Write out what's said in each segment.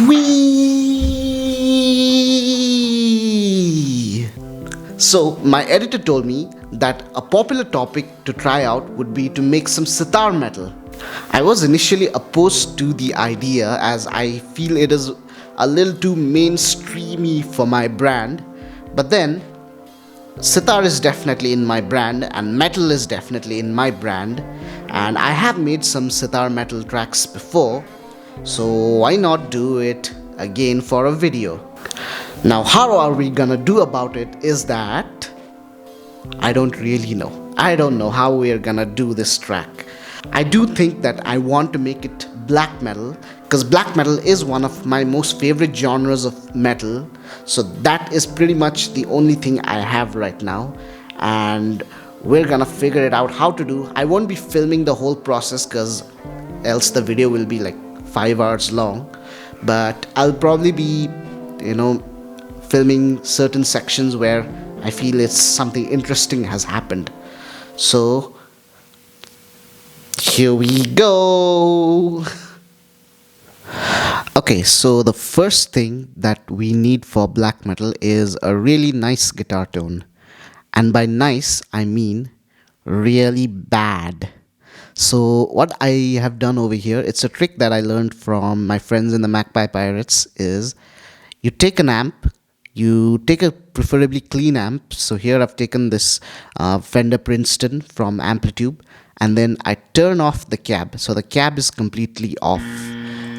Wee. So my editor told me that a popular topic to try out would be to make some sitar metal. I was initially opposed to the idea as I feel it is a little too mainstreamy for my brand, but then sitar is definitely in my brand and metal is definitely in my brand, and I have made some sitar metal tracks before, so why not do it again for a video? Now, how are we gonna do about it is that I don't really know. I don't know how we are gonna do this track. I do think that I want to make it black metal because black metal is one of my most favorite genres of metal. So that is pretty much the only thing I have right now. And we're gonna figure it out how to do. I won't be filming the whole process because else the video will be like 5 hours long. But I'll probably be, you know, filming certain sections where I feel it's something interesting has happened. So here we go. Okay, so the first thing that we need for black metal is a really nice guitar tone. And by nice, I mean really bad. So what I have done over here, it's a trick that I learned from my friends in the Magpie Pirates, is you take an amp, you take a preferably clean amp. So here I've taken this Fender Princeton from Amplitube, and then I turn off the cab. So the cab is completely off.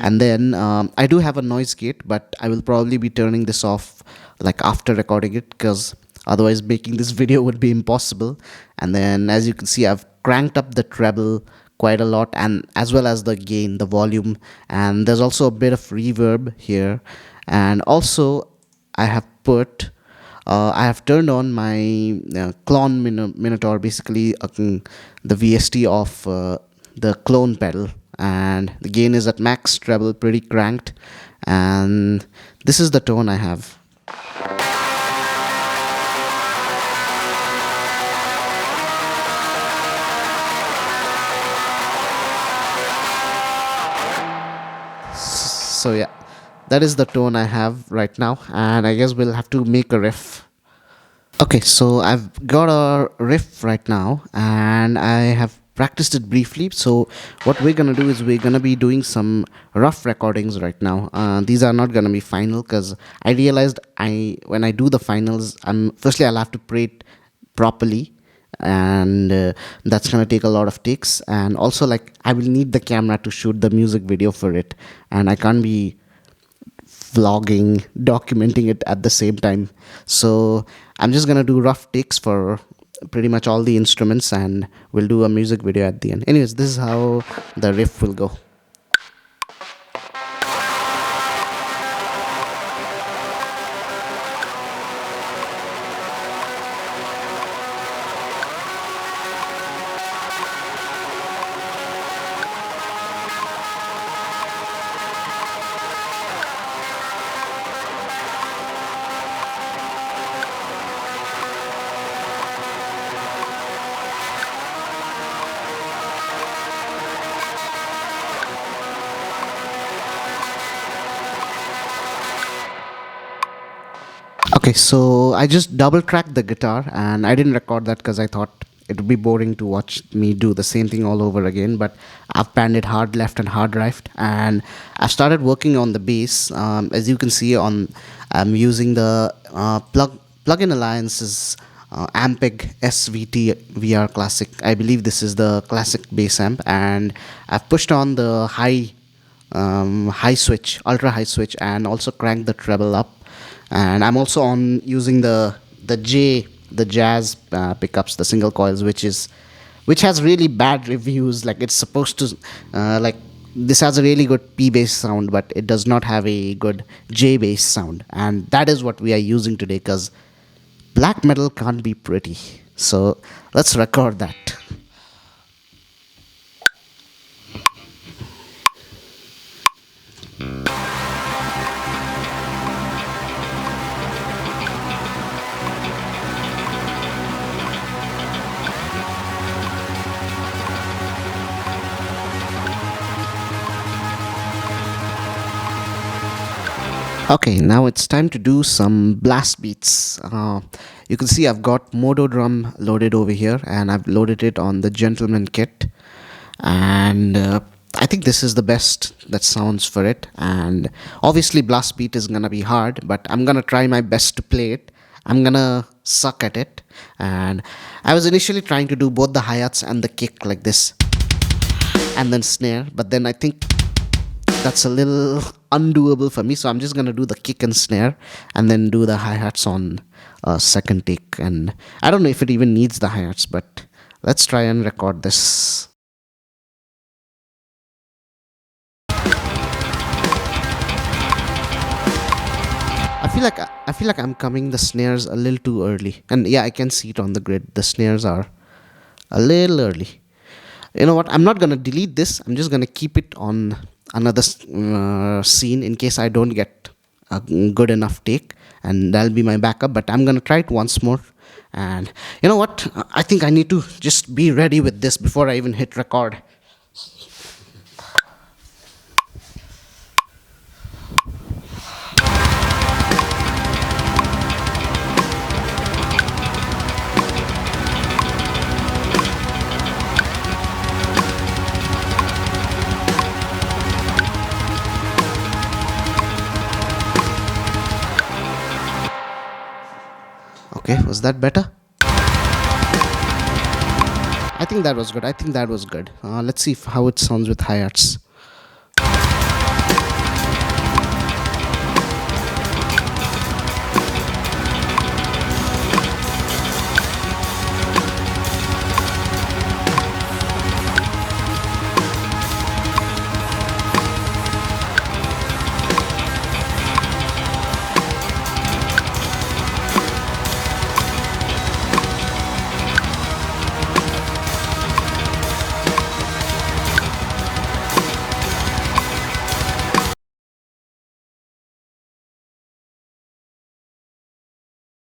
And then I do have a noise gate, but I will probably be turning this off like after recording it because otherwise making this video would be impossible. And then as you can see, I've cranked up the treble quite a lot, and as well as the gain, the volume, and there's also a bit of reverb here. And also I have put I have turned on my clone minotaur, basically the VST of the clone pedal, and the gain is at max, treble pretty cranked, and this is the tone I have. So yeah, that is the tone I have right now, and I guess we'll have to make a riff. Okay, so I've got a riff right now, and I have practiced it briefly. So what we're gonna do is we're gonna be doing some rough recordings right now. These are not gonna be final because I realized when I do the finals, firstly I'll have to play it properly, and that's gonna take a lot of takes, and also like I will need the camera to shoot the music video for it, and I can't be vlogging, documenting it at the same time. So I'm just gonna do rough takes for pretty much all the instruments, and we'll do a music video at the end. Anyways, this is how the riff will go. Okay, so I just double tracked the guitar, and I didn't record that because I thought it would be boring to watch me do the same thing all over again. But I've panned it hard left and hard right, and I've started working on the bass. As you can see, I'm using the plug-in Alliance's Ampeg SVT VR Classic. I believe this is the classic bass amp, and I've pushed on the high switch, ultra high switch, and also cranked the treble up. And I'm also on using the jazz pickups, the single coils, which has really bad reviews. Like it's supposed to like this has a really good P bass sound, but it does not have a good J bass sound, and that is what we are using today because black metal can't be pretty. So let's record that. Okay, now it's time to do some blast beats. You can see I've got Modo drum loaded over here, and I've loaded it on the Gentleman kit. And I think this is the best that sounds for it. And obviously, blast beat is gonna be hard, but I'm gonna try my best to play it. I'm gonna suck at it. And I was initially trying to do both the hi-hats and the kick like this, and then snare, but then I think that's a little undoable for me, so I'm just gonna do the kick and snare and then do the hi-hats on second take. And I don't know if it even needs the hi-hats, but let's try and record this. I feel like I'm coming the snares a little too early, and yeah, I can see it on the grid. The snares are a little early. You know what? I'm not gonna delete this. I'm just gonna keep it on another scene in case I don't get a good enough take, and that'll be my backup. But I'm gonna try it once more. And you know what? I think I need to just be ready with this before I even hit record. Okay, was that better? I think that was good. I think that was good. Let's see how it sounds with hi-hats.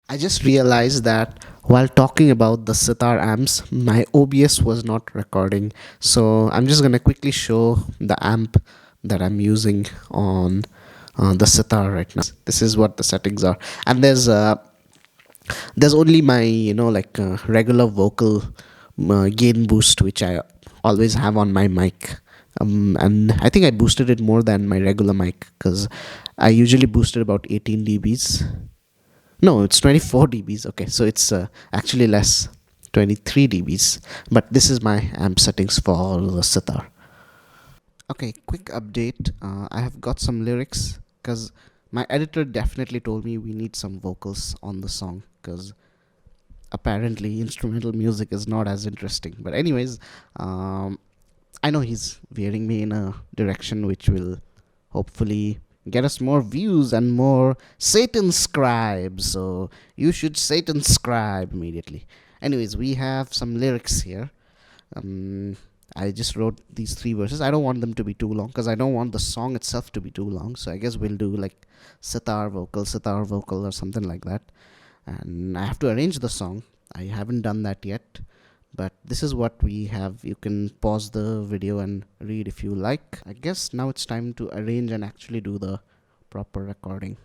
I just realized that while talking about the Sitar amps, my OBS was not recording. So I'm just gonna quickly show the amp that I'm using on the Sitar right now. This is what the settings are, and there's only my like regular vocal gain boost, which I always have on my mic. And I think I boosted it more than my regular mic because I usually boosted about 18 dBs. No, it's 24 dBs. Okay, so it's actually less, 23 dBs. But this is my amp settings for the sitar. Okay, quick update. I have got some lyrics because my editor definitely told me we need some vocals on the song because apparently instrumental music is not as interesting. But anyways, I know he's veering me in a direction which will hopefully get us more views and more Satan scribes. So you should Satan scribe immediately. Anyways, we have some lyrics here. Um, I just wrote these three verses. I don't want them to be too long because I don't want the song itself to be too long. So I guess we'll do like sitar vocal, or something like that. And I have to arrange the song. I haven't done that yet, but this is what we have. You can pause the video and read if you like. I guess now it's time to arrange and actually do the proper recording.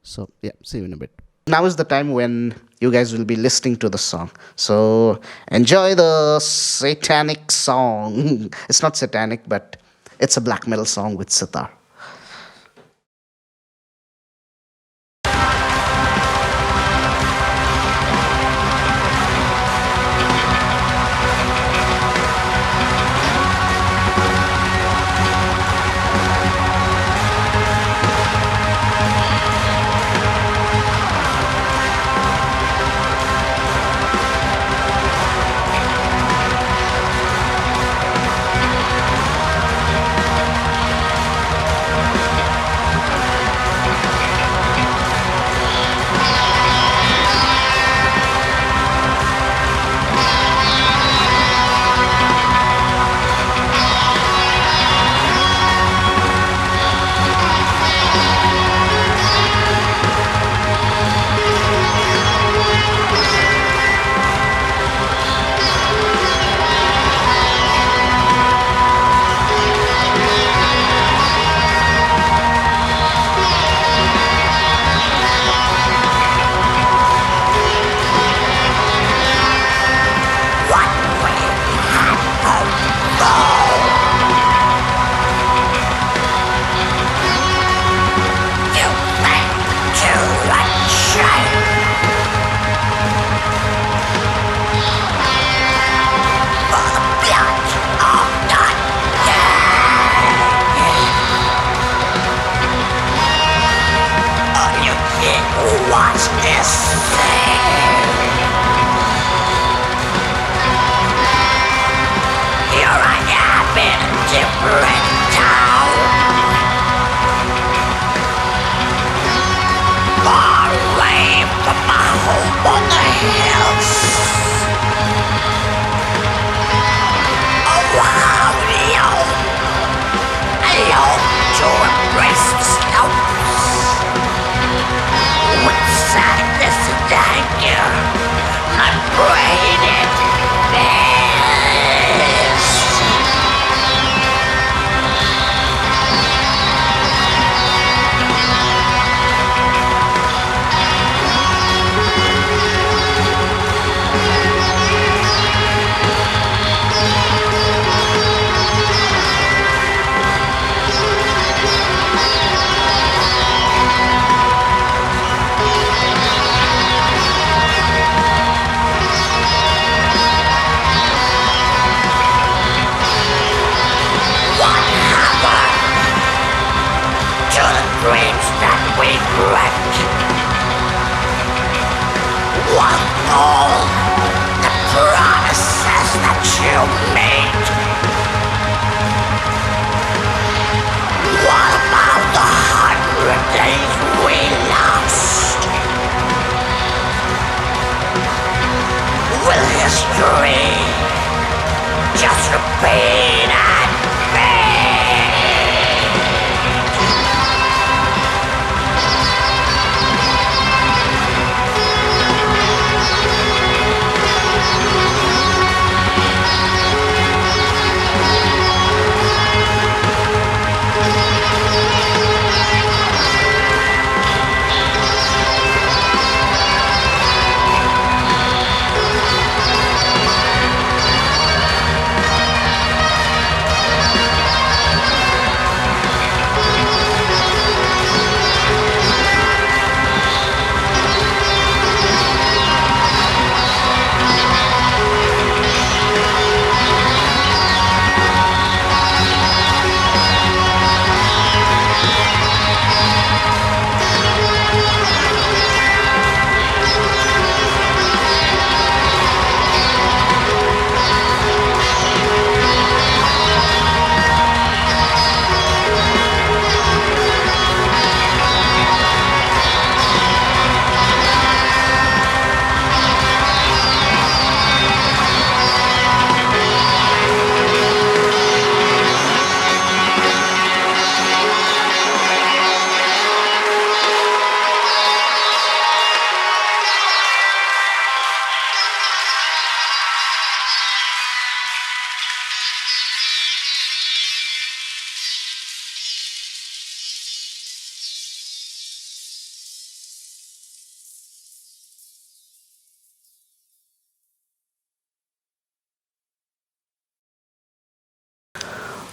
So yeah, see you in a bit. Now is the time when you guys will be listening to the song. So enjoy the satanic song. It's not satanic, but it's a black metal song with sitar. What's this thing? Here I am in a different town, far away from my home on the hills. Oh, how I long to embrace the slopes with sadness and anger. I'm brain it to the dreams that we wrecked. What all the promises that you made? What about the 100 days we lost? Will history just repeat and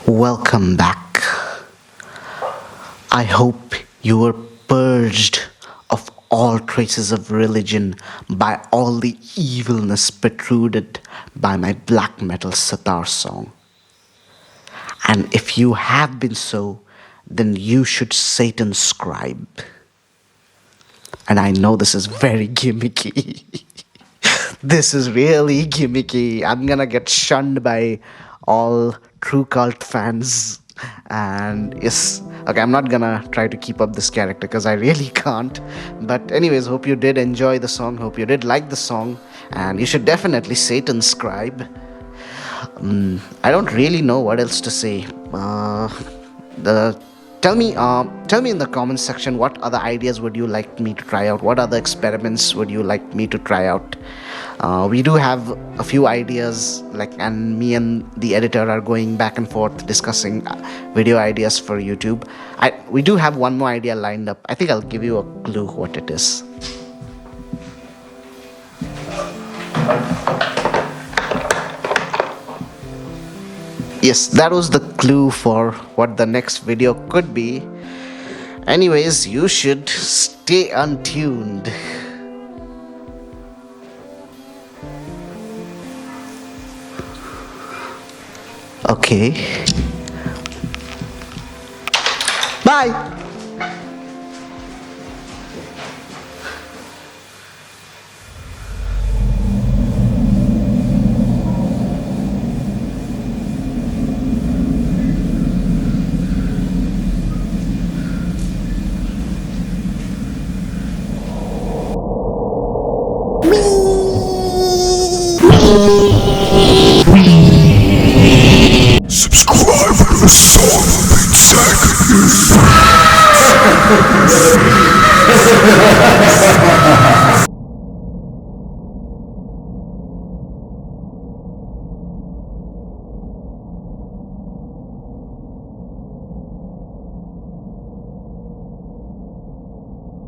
Welcome back. I hope you were purged of all traces of religion by all the evilness protruded by my black metal sitar song. And if you have been so, then you should Satan scribe. And I know this is very gimmicky. This is really gimmicky. I'm gonna get shunned by all true cult fans. And yes, okay, I'm not gonna try to keep up this character because I really can't. But, anyways, hope you did enjoy the song. Hope you did like the song. And you should definitely Satan scribe. I don't really know what else to say. The Tell me in the comments section what other ideas would you like me to try out. What other experiments would you like me to try out? We do have a few ideas, and me and the editor are going back and forth discussing video ideas for YouTube. We do have one more idea lined up. I think I'll give you a clue what it is. Yes, that was the clue for what the next video could be. Anyways, you should stay untuned. Okay. Bye.